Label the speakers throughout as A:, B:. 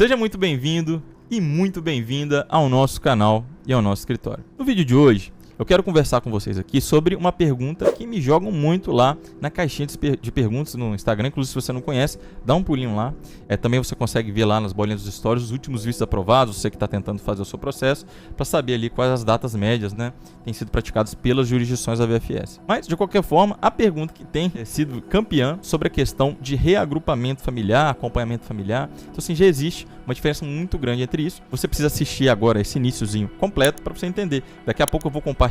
A: Seja muito bem-vindo e muito bem-vinda ao nosso canal e ao nosso escritório. No vídeo de hoje, eu quero conversar com vocês aqui sobre uma pergunta que me jogam muito lá na caixinha de perguntas no Instagram. Inclusive, se você não conhece, dá um pulinho lá. Também você consegue ver lá nas bolinhas dos stories os últimos vistos aprovados, você que está tentando fazer o seu processo, para saber ali quais as datas médias, né, têm sido praticadas pelas jurisdições da VFS. Mas, de qualquer forma, a pergunta que tem sido campeã sobre a questão de reagrupamento familiar, acompanhamento familiar. Então, assim, já existe uma diferença muito grande entre isso. Você precisa assistir agora esse iniciozinho completo para você entender. Daqui a pouco eu vou compartilhar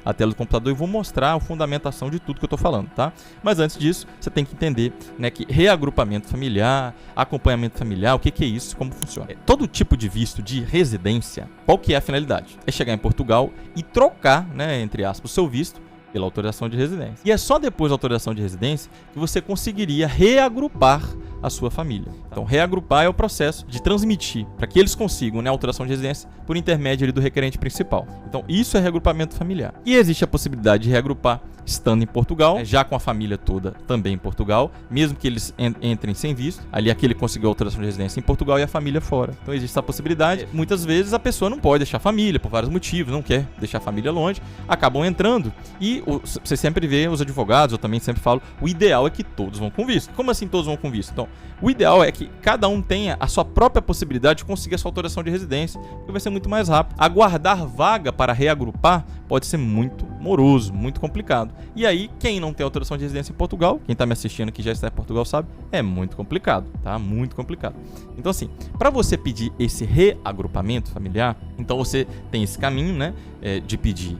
A: a tela do computador e vou mostrar a fundamentação de tudo que eu estou falando, tá? Mas antes disso, você tem que entender, né, que reagrupamento familiar, acompanhamento familiar, o que é isso, como funciona. Todo tipo de visto de residência, qual que é a finalidade? É chegar em Portugal e trocar, né, entre aspas, o seu visto pela autorização de residência. E é só depois da autorização de residência que você conseguiria reagrupar a sua família. Então, reagrupar é o processo de transmitir para que eles consigam, né, a autorização de residência por intermédio ali do requerente principal. Então, isso é reagrupamento familiar. E existe a possibilidade de reagrupar estando em Portugal, já com a família toda também em Portugal, mesmo que eles entrem sem visto, ali aquele conseguiu a autorização de residência em Portugal e a família fora. Então, existe essa possibilidade. Muitas vezes a pessoa não pode deixar a família por vários motivos, não quer deixar a família longe, acabam entrando e você sempre vê os advogados, eu também sempre falo, o ideal é que todos vão com visto. Como assim todos vão com visto? Então, o ideal é que cada um tenha a sua própria possibilidade de conseguir a sua autorização de residência, porque vai ser muito mais rápido. Aguardar vaga para reagrupar pode ser muito moroso, muito complicado. E aí, quem não tem autorização de residência em Portugal, quem está me assistindo que já está em Portugal sabe, é muito complicado, tá? Muito complicado. Então, assim, para você pedir esse reagrupamento familiar, então você tem esse caminho, né, de pedir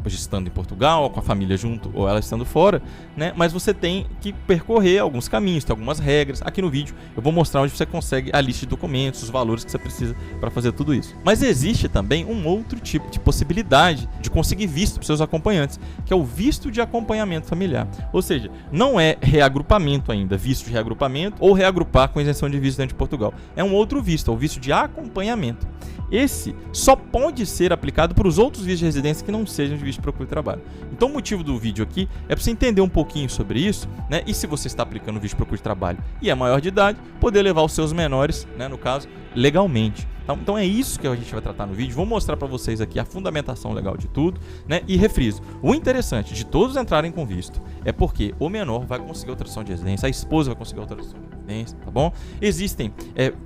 A: estando em Portugal, com a família junto ou ela estando fora, né? Mas você tem que percorrer alguns caminhos, tem algumas regras. Aqui no vídeo eu vou mostrar onde você consegue a lista de documentos, os valores que você precisa para fazer tudo isso. Mas existe também um outro tipo de possibilidade de conseguir visto para seus acompanhantes, que é o visto de acompanhamento familiar. Ou seja, não é reagrupamento ainda, visto de reagrupamento ou reagrupar com isenção de visto dentro de Portugal. É um outro visto, é o visto de acompanhamento. Esse só pode ser aplicado para os outros vistos de residência que não sejam de visto de procura de trabalho. Então o motivo do vídeo aqui é para você entender um pouquinho sobre isso, né? E se você está aplicando o visto de procura de trabalho e é maior de idade, poder levar os seus menores, né, no caso, legalmente. Então é isso que a gente vai tratar no vídeo. Vou mostrar para vocês aqui a fundamentação legal de tudo, né? E refriso, o interessante de todos entrarem com visto é porque o menor vai conseguir autorização de residência, a esposa vai conseguir autorização de residência, tá bom? Existem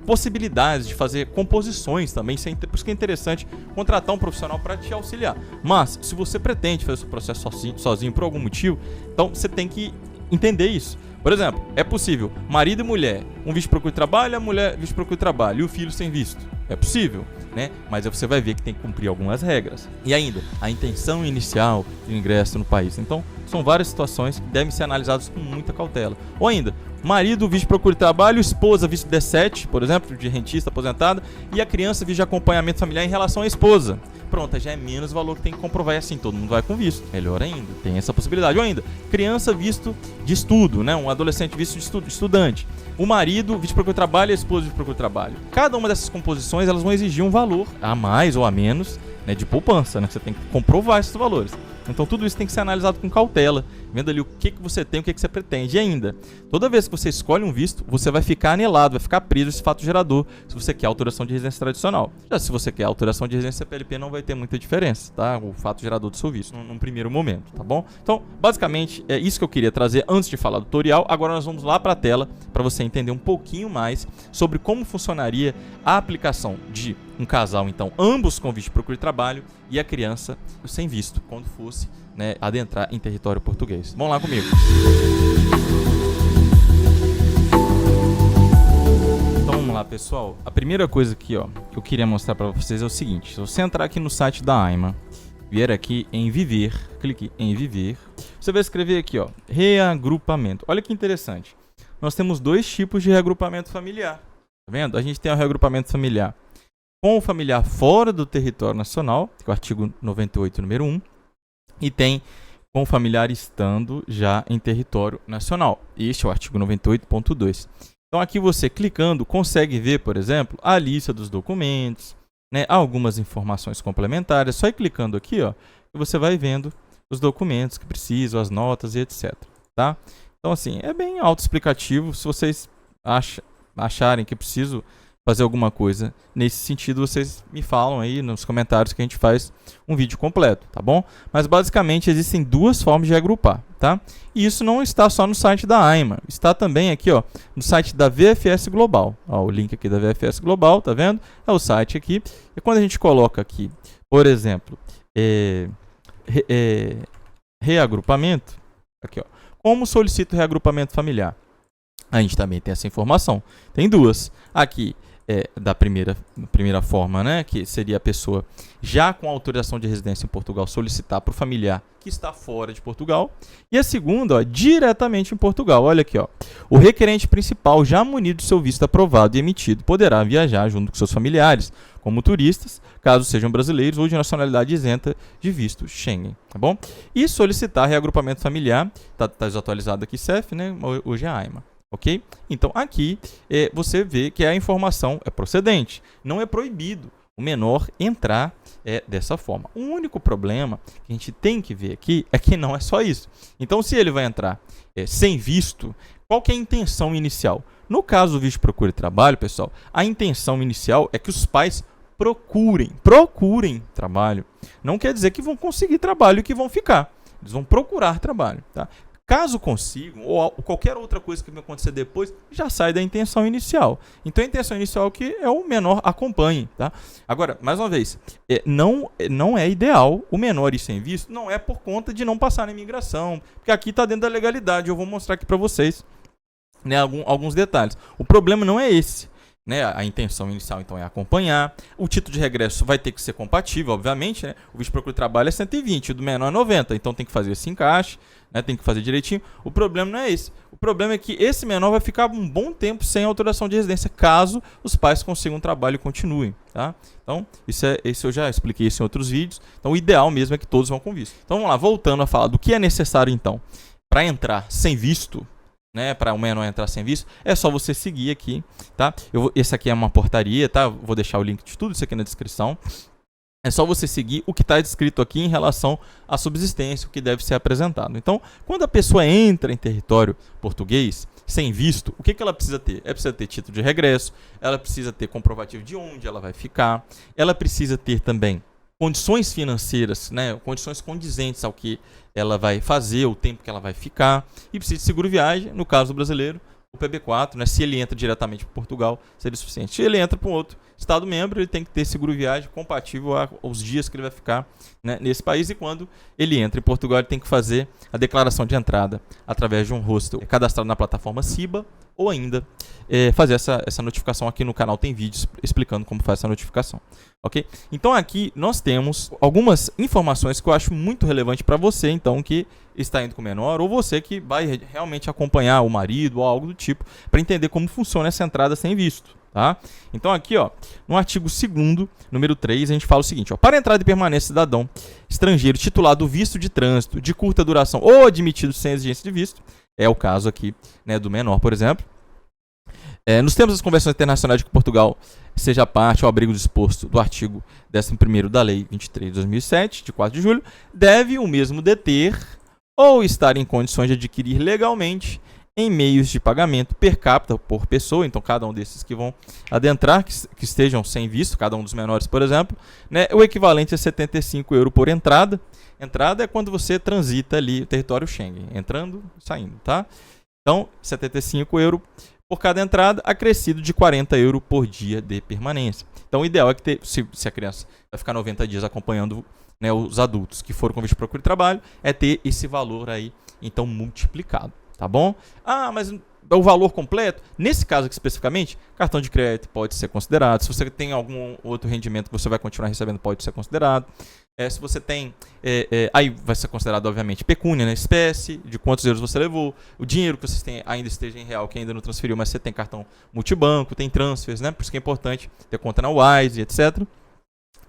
A: possibilidades de fazer composições também, por isso que é interessante contratar um profissional para te auxiliar. Mas se você pretende fazer o seu processo sozinho por algum motivo, então você tem que entender isso. Por exemplo, é possível marido e mulher, um visto de procura de trabalho, a mulher visto de procura de trabalho e o filho sem visto. É possível, né? Mas aí você vai ver que tem que cumprir algumas regras. E ainda, a intenção inicial de ingresso no país. Então, são várias situações que devem ser analisadas com muita cautela. Ou ainda, marido, visto de procura de trabalho, esposa, visto D7, por exemplo, de rentista aposentada, e a criança, visto de acompanhamento familiar em relação à esposa. Pronto, já é menos valor que tem que comprovar, e assim todo mundo vai com visto. Melhor ainda, tem essa possibilidade. Ou ainda, criança visto de estudo, né? Um adolescente visto de estudante. O marido visto de procura de trabalho e a esposa visto de procura de trabalho. Cada uma dessas composições, elas vão exigir um valor a mais ou a menos, né, de poupança, né? Você tem que comprovar esses valores. Então tudo isso tem que ser analisado com cautela, vendo ali o que você tem, o que você pretende. E ainda, toda vez que você escolhe um visto, você vai ficar anelado, vai ficar preso esse fato gerador, se você quer autorização de residência tradicional. Já se você quer autorização de residência PLP, não vai ter muita diferença, tá? O fato gerador do seu visto, num primeiro momento, tá bom? Então, basicamente, é isso que eu queria trazer antes de falar do tutorial. Agora nós vamos lá para a tela, para você entender um pouquinho mais sobre como funcionaria a aplicação de um casal, então, ambos com visto de procura de trabalho e a criança sem visto, quando fosse, né, adentrar em território português. Vamos lá comigo. Então vamos lá, pessoal. A primeira coisa aqui, ó, que eu queria mostrar para vocês é o seguinte. Se você entrar aqui no site da AIMA, vier aqui em Viver, clique em Viver, você vai escrever aqui, ó, reagrupamento. Olha que interessante. Nós temos dois tipos de reagrupamento familiar. Tá vendo? A gente tem o reagrupamento familiar com o familiar fora do território nacional, que é o artigo 98, número 1, e tem com o familiar estando já em território nacional. Este é o artigo 98.2. Então aqui você clicando consegue ver, por exemplo, a lista dos documentos, né, algumas informações complementares. Só ir clicando aqui, ó, e você vai vendo os documentos que precisam, as notas e etc. Tá? Então assim, é bem autoexplicativo. Se vocês acharem que preciso fazer alguma coisa nesse sentido, vocês me falam aí nos comentários que a gente faz um vídeo completo, tá bom? Mas basicamente existem duas formas de agrupar, tá? E isso não está só no site da AIMA, está também aqui, ó, no site da VFS Global. Ó, o link aqui da VFS Global, tá vendo? É o site aqui. E quando a gente coloca aqui, por exemplo, reagrupamento, aqui, ó, como solicito reagrupamento familiar? A gente também tem essa informação. Tem duas. Aqui, da primeira forma, né, que seria a pessoa já com autorização de residência em Portugal solicitar para o familiar que está fora de Portugal. E a segunda, ó, diretamente em Portugal. Olha aqui, ó. O requerente principal, já munido de seu visto aprovado e emitido, poderá viajar junto com seus familiares, como turistas, caso sejam brasileiros ou de nacionalidade isenta de visto Schengen, tá bom? E solicitar reagrupamento familiar, tá desatualizado aqui CEF, né, hoje é AIMA. Ok? Então, aqui você vê que a informação é procedente. Não é proibido o menor entrar dessa forma. O único problema que a gente tem que ver aqui é que não é só isso. Então, se ele vai entrar sem visto, qual que é a intenção inicial? No caso do visto de procura de trabalho, pessoal, a intenção inicial é que os pais procurem trabalho. Não quer dizer que vão conseguir trabalho e que vão ficar. Eles vão procurar trabalho, tá? Caso consigam, ou qualquer outra coisa que vai acontecer depois, já sai da intenção inicial. Então, a intenção inicial aqui é o menor acompanhe, tá? Agora, mais uma vez, não é ideal o menor ir sem visto, não é por conta de não passar na imigração, porque aqui está dentro da legalidade, eu vou mostrar aqui para vocês, né, alguns detalhes. O problema não é esse. Né, a intenção inicial, então, é acompanhar. O título de regresso vai ter que ser compatível, obviamente. Né? O visto de procura de trabalho é 120, o do menor é 90. Então, tem que fazer esse encaixe, né? Tem que fazer direitinho. O problema não é esse. O problema é que esse menor vai ficar um bom tempo sem autorização de residência, caso os pais consigam um trabalho e continuem. Tá? Então, isso eu já expliquei isso em outros vídeos. Então, o ideal mesmo é que todos vão com visto. Então, vamos lá. Voltando a falar do que é necessário, então, para entrar sem visto, né, para o menor entrar sem visto, é só você seguir aqui, tá? Esse aqui é uma portaria, tá? Vou deixar o link de tudo isso aqui na descrição. É só você seguir o que está descrito aqui em relação à subsistência, o que deve ser apresentado. Então, quando a pessoa entra em território português, sem visto, o que ela precisa ter? Ela precisa ter título de regresso, ela precisa ter comprovativo de onde ela vai ficar, ela precisa ter também condições financeiras, né, condições condizentes ao que ela vai fazer, o tempo que ela vai ficar, e precisa de seguro viagem, no caso do brasileiro, o PB4, né, se ele entra diretamente para Portugal, seria suficiente. Se ele entra para um outro Estado-membro, ele tem que ter seguro viagem compatível aos dias que ele vai ficar, né, nesse país, e quando ele entra em Portugal, ele tem que fazer a declaração de entrada através de um hostel cadastrado na plataforma CIBA, ou ainda fazer essa notificação. Aqui no canal tem vídeos explicando como faz essa notificação. Ok? Então aqui nós temos algumas informações que eu acho muito relevante para você, então, que está indo com o menor, ou você que vai realmente acompanhar o marido ou algo do tipo, para entender como funciona essa entrada sem visto. Tá? Então aqui, ó, no artigo 2º, número 3, a gente fala o seguinte, ó, para entrada e permanência cidadão estrangeiro titulado visto de trânsito de curta duração ou admitido sem exigência de visto, é o caso aqui, né, do menor, por exemplo, nos termos das convenções internacionais de que Portugal seja parte ao abrigo disposto do artigo 11º da Lei 23 de 2007, de 4 de julho, deve o mesmo deter ou estar em condições de adquirir legalmente em meios de pagamento per capita por pessoa, então cada um desses que vão adentrar, que estejam sem visto, cada um dos menores, por exemplo, né, o equivalente a 75 € por entrada. Entrada é quando você transita ali o território Schengen, entrando e saindo, tá? Então, 75 € por cada entrada, acrescido de 40 € por dia de permanência. Então, o ideal é que se a criança vai ficar 90 dias acompanhando, né, os adultos que foram com visto de procura de trabalho, é ter esse valor aí, então, multiplicado. Tá bom? Ah, mas o valor completo, nesse caso aqui especificamente, cartão de crédito pode ser considerado. Se você tem algum outro rendimento que você vai continuar recebendo, pode ser considerado. Se você tem, aí vai ser considerado, obviamente, pecúnia, né? Espécie, de quantos euros você levou, o dinheiro que vocês têm ainda esteja em real, que ainda não transferiu, mas você tem cartão multibanco, tem transfers, né? Por isso que é importante ter conta na Wise, etc.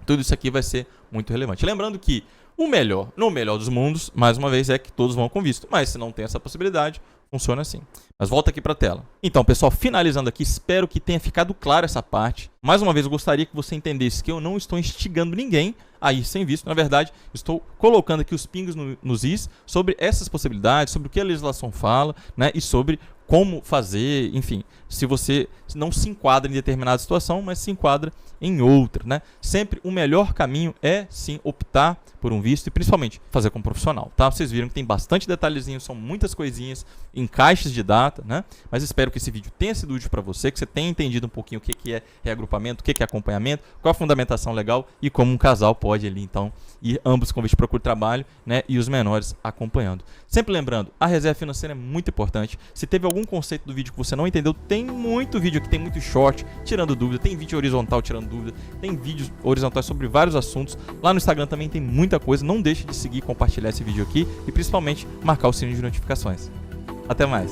A: Tudo isso aqui vai ser muito relevante. Lembrando que o melhor, no melhor dos mundos, mais uma vez, é que todos vão com visto. Mas se não tem essa possibilidade, funciona assim. Mas volta aqui para a tela. Então, pessoal, finalizando aqui, espero que tenha ficado claro essa parte. Mais uma vez, eu gostaria que você entendesse que eu não estou instigando ninguém a ir sem visto. Na verdade, estou colocando aqui os pingos nos is sobre essas possibilidades, sobre o que a legislação fala, né, e sobre como fazer, enfim, se você não se enquadra em determinada situação, mas se enquadra em outra, né? Sempre o melhor caminho é sim optar por um visto e principalmente fazer com um profissional, tá? Vocês viram que tem bastante detalhezinho, são muitas coisinhas, encaixes de data, né? Mas espero que esse vídeo tenha sido útil para você, que você tenha entendido um pouquinho o que é reagrupamento, o que é acompanhamento, qual a fundamentação legal e como um casal pode ali então ir ambos com visto de procura de trabalho, né? E os menores acompanhando. Sempre lembrando, a reserva financeira é muito importante. Se teve algum conceito do vídeo que você não entendeu, tem muito vídeo aqui, tem muito short tirando dúvida, tem vídeo horizontal tirando dúvida, tem vídeos horizontais sobre vários assuntos. Lá no Instagram também tem muita coisa. Não deixe de seguir, compartilhar esse vídeo aqui e principalmente marcar o sininho de notificações. Até mais!